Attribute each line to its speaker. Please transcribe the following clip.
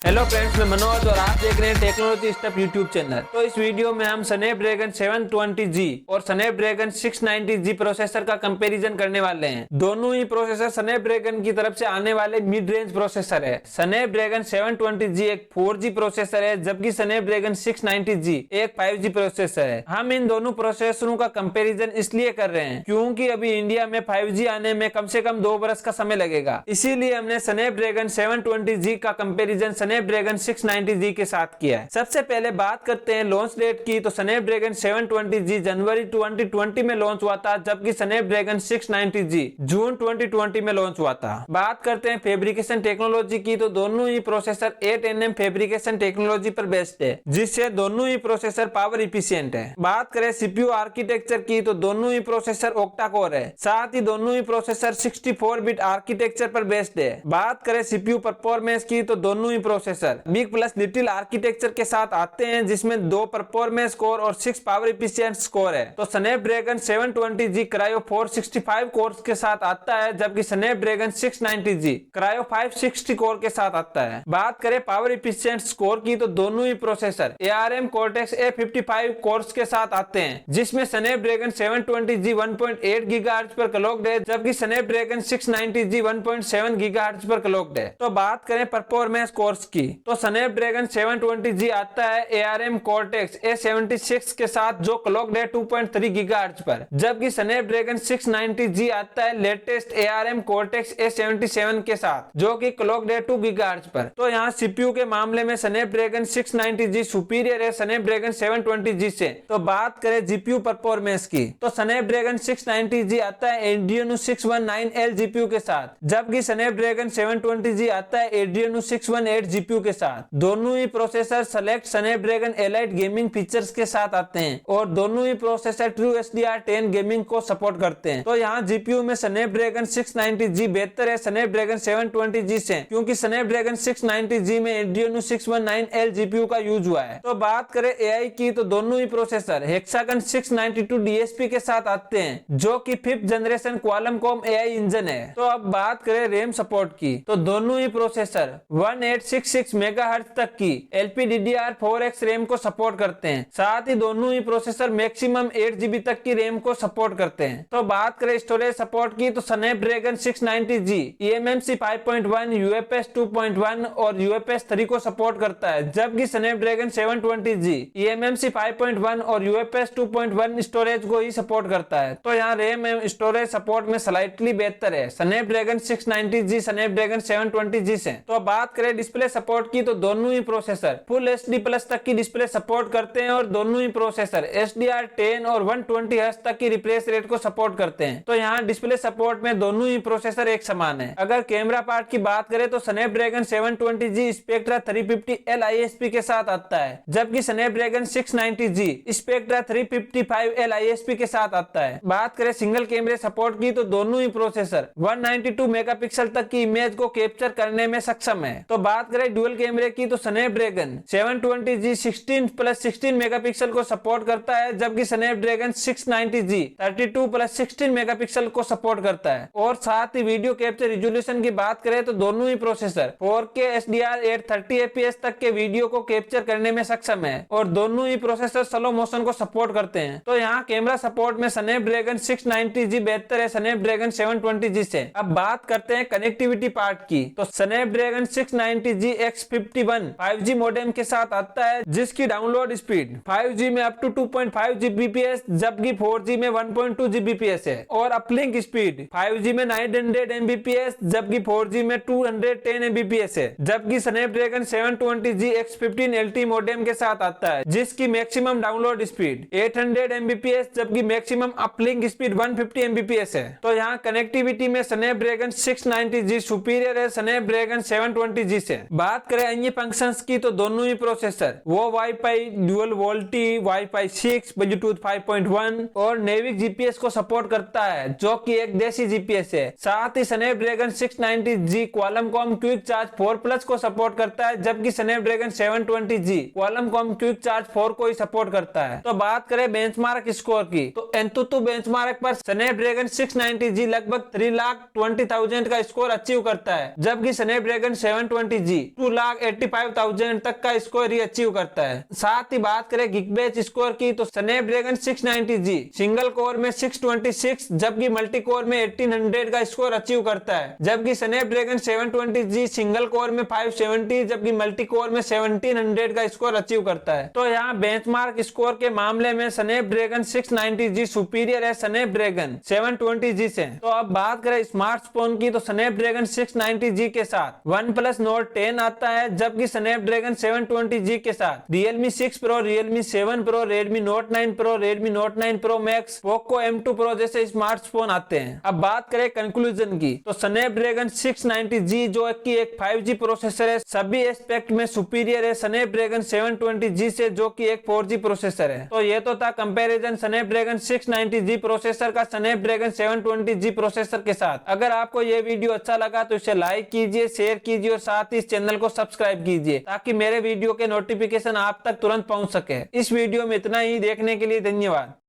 Speaker 1: Hello friends, मैं मनोज और आप देख रहे हैं टेक्नोलॉजी स्टेप यूट्यूब चैनल। तो इस वीडियो में हम स्नैपड्रैगन 720G और स्नैपड्रैगन 690G प्रोसेसर का कंपैरिजन करने वाले हैं। दोनों ही प्रोसेसर स्नैपड्रैगन की तरफ से आने वाले मिड रेंज प्रोसेसर है। स्नैपड्रैगन 720G एक 4G प्रोसेसर है, जबकि स्नैपड्रैगन 690G एक 5G प्रोसेसर है। हम इन दोनों प्रोसेसरों का कंपेरिजन इसलिए कर रहे हैं क्योंकि अभी इंडिया में 5G आने में कम से कम 2 बरस का समय लगेगा। इसीलिए हमने स्नैपड्रैगन 720G का कंपेरिजन स्नैपड्रैगन 690G के साथ किया है। सबसे पहले बात करते हैं लॉन्च डेट की। तो स्नैपड्रैगन 720G जनवरी 2020 में लॉन्च हुआ था, जबकि स्नैपड्रैगन 690G जून 2020 में लॉन्च हुआ था। बात करते हैं फैब्रिकेशन टेक्नोलॉजी की। तो दोनों ही प्रोसेसर 8nm फैब्रिकेशन टेक्नोलॉजी पर बेस्ड है, जिससे दोनों ही प्रोसेसर पावर इफिशिएंट है। बात करें सीपीयू आर्किटेक्चर की, तो दोनों ही प्रोसेसर ऑक्टा कोर है, साथ ही दोनों ही प्रोसेसर 64 बिट आर्किटेक्चर पर बेस्ड है। बात करें सीपीयू परफॉर्मेंस की, तो दोनों ही processor big plus little architecture के साथ आते हैं, जिसमें 2 परफॉर्मेंस कोर और 6 पावर इफिशिएंट कोर है। तो स्नैपड्रैगन 720G क्रायो 465 कोर्स के साथ आता है, जबकि स्नैपड्रैगन 690G क्रायो 560 कोर के साथ आता है। बात करें पावर इफिशिएंट कोर की, तो दोनों ही processor ARM Cortex A55 cores के साथ आते हैं, जिसमें स्नैपड्रैगन 720G 1.8 गीगाहर्ट्ज पर क्लॉक्ड है, जबकि स्नैपड्रैगन 690G 1.7 गीगाहर्ट्ज पर क्लॉक्ड है। तो बात करें परफॉर्मेंस कोर्स की, तो स्नैपड्रैगन 720G आता है ARM Cortex A76 के साथ, जो क्लॉक्ड है 2.3 गीगाहर्ट्ज पर, जबकि स्नैपड्रैगन 690G आता है लेटेस्ट ARM Cortex A77 के साथ, जो कि क्लॉक्ड है 2 गीगाहर्ट्ज पर। तो यहाँ सीपीयू के मामले में स्नैपड्रैगन 690G सुपीरियर है स्नैपड्रैगन 720G से। तो बात करें जीपीयू परफॉर्मेंस की, तो स्नैपड्रैगन 690G आता है Adreno 619L जीपीयू के साथ, जबकि स्नैपड्रैगन 720G आता है Adreno 618 जीपीयू के साथ। दोनों ही processor select Snapdragon elite gaming features के साथ आते हैं और दोनों ही प्रोसेसर ट्रू HDR10 गेमिंग को सपोर्ट करते हैं। तो यहाँ जीपीयू में स्नैपड्रैगन 690G बेहतर है स्नैपड्रैगन 720G से, क्योंकि स्नैपड्रैगन 690G में Adreno 619L जीपीयू का यूज हुआ है। तो बात करें एआई की, तो दोनों ही प्रोसेसर हेक्सागन 692 DSP के साथ आते हैं, जो कि 5th generation Qualcomm AI engine है। तो अब बात करें रैम सपोर्ट की, तो दोनों ही प्रोसेसर 1866 मेगाहर्ट्ज तक की LPDDR4X रैम को सपोर्ट करते हैं, साथ ही दोनों ही प्रोसेसर मैक्सिमम 8GB तक की रैम को सपोर्ट करते हैं। तो बात करें स्टोरेज सपोर्ट की, तो स्नैपड्रैगन 690G eMMC 5.1 UFS 2.1 और UFS 3 को सपोर्ट करता है, जबकि स्नैपड्रैगन 720G eMMC 5.1 और UFS 2.1 स्टोरेज को ही सपोर्ट करता है। तो यहाँ रैम एवं स्टोरेज सपोर्ट में स्लाइटली बेहतर है स्नैपड्रैगन 690G स्नैपड्रैगन 720G से। तो बात करें डिस्प्ले सपोर्ट की, तो दोनों ही प्रोसेसर फुल HD प्लस तक की डिस्प्ले सपोर्ट करते हैं और दोनों ही प्रोसेसर HDR10 और 120 हर्ट्ज तक की रिफ्रेश रेट को सपोर्ट करते हैं। तो यहाँ डिस्प्ले सपोर्ट में दोनों ही प्रोसेसर एक समान है। अगर कैमरा पार्ट की बात करें, तो Snapdragon 720G spectra 350L ISP के साथ आता है, जबकि Snapdragon 690G spectra 355L ISP के साथ आता है। बात करें सिंगल कैमरे सपोर्ट की, तो दोनों ही प्रोसेसर 192 मेगापिक्सल तक की इमेज को कैप्चर करने में सक्षम है। तो बात करें डुअल कैमरे की, तो स्नैपड्रैगन 720G 16+16 मेगापिक्सल को सपोर्ट करता है, जबकि स्नैपड्रैगन 690G 32+16 मेगापिक्सल को सपोर्ट करता है। और साथ ही वीडियो कैप्चर रिजोल्यूशन की बात करें, तो दोनों ही प्रोसेसर 4K HDR 830 fps तक के वीडियो को कैप्चर करने में सक्षम है और दोनों ही प्रोसेसर स्लो मोशन को सपोर्ट करते हैं। तो यहाँ कैमरा सपोर्ट में स्नैपड्रैगन 690G बेहतर है स्नैपड्रैगन 720G से। अब बात करते हैं कनेक्टिविटी पार्ट की, तो Snapdragon 690G X51 5G modem के साथ आता है, जिसकी डाउनलोड स्पीड 5G में अप टू 2.5 Gbps जबकि 4G में 1.2 Gbps है, और अपलिंक स्पीड 5G में 900 Mbps जबकि 4G में 210 Mbps है। जबकि Snapdragon 720G X15 LTE modem के साथ आता है, जिसकी मैक्सिमम डाउनलोड स्पीड 800 Mbps जबकि मैक्सिमम अपलिंक स्पीड 150 Mbps है। तो यहाँ कनेक्टिविटी में स्नैपड्रैगन 690G सुपीरियर है स्नैपड्रैगन 720G से। बात करें अन्य फंक्शंस की, तो दोनों ही प्रोसेसर वो wifi dual VoLTE wifi 6 Bluetooth 5.1 और नेविक जीपीएस को सपोर्ट करता है, जो कि एक देसी जीपीएस है। साथ ही Snapdragon 690G Qualcomm quick charge 4 को सपोर्ट करता है, जबकि Snapdragon 720G Qualcomm quick charge 4 को ही सपोर्ट करता है। तो बात करें बेंचमार्क स्कोर की, तो एंतुतु बेंचमार्क पर स्नैपड्रैगन 690G लगभग 3,20,000 का स्कोर अचीव करता है, जबकि स्नैपड्रैगन 720G 2,85,000 तक का स्कोर ही अचीव करता है। साथ ही बात करें गिगबैच स्कोर की तो स्नैपड्रैगन 690G सिंगल कोर में 626 जबकि मल्टी कोर में 1800 का स्कोर अचीव करता है, जबकि स्नैपड्रैगन 720G सिंगल कोर में 570 जबकि मल्टी कोर में 1700 का स्कोर अचीव करता है। तो यहाँ बेंचमार्क स्कोर के मामले में स्नैपड्रैगन 690G सुपीरियर है स्नैपड्रैगन 720G से। तो अब बात करें स्मार्टफोन की तो स्नैपड्रैगन 690G के साथ OnePlus Nord 10 आता है, जबकि स्नैपड्रैगन 720G के साथ Realme 6 Pro, Realme 7 Pro, Redmi Note 9 Pro, Redmi Note 9 Pro Max, Poco M2 Pro जैसे स्मार्टफोन आते हैं। अब बात करें कंक्लूजन की तो स्नैपड्रैगन 690G जो कि एक 5G प्रोसेसर है सभी एस्पेक्ट में सुपीरियर है स्नैपड्रैगन 720G से जो कि एक 4G प्रोसेसर है। तो ये तो था कंपैरिजन स्नैपड्रैगन 690G प्रोसेसर का स्नैपड्रैगन 720G प्रोसेसर के साथ। अगर आपको ये वीडियो अच्छा लगा तो इसे लाइक कीजिए, शेयर कीजिए और साथ ही इस चैनल को सब्सक्राइब कीजिए ताकि मेरे वीडियो के नोटिफिकेशन आप तक तुरंत पहुंच सके। इस वीडियो में इतना ही, देखने के लिए धन्यवाद।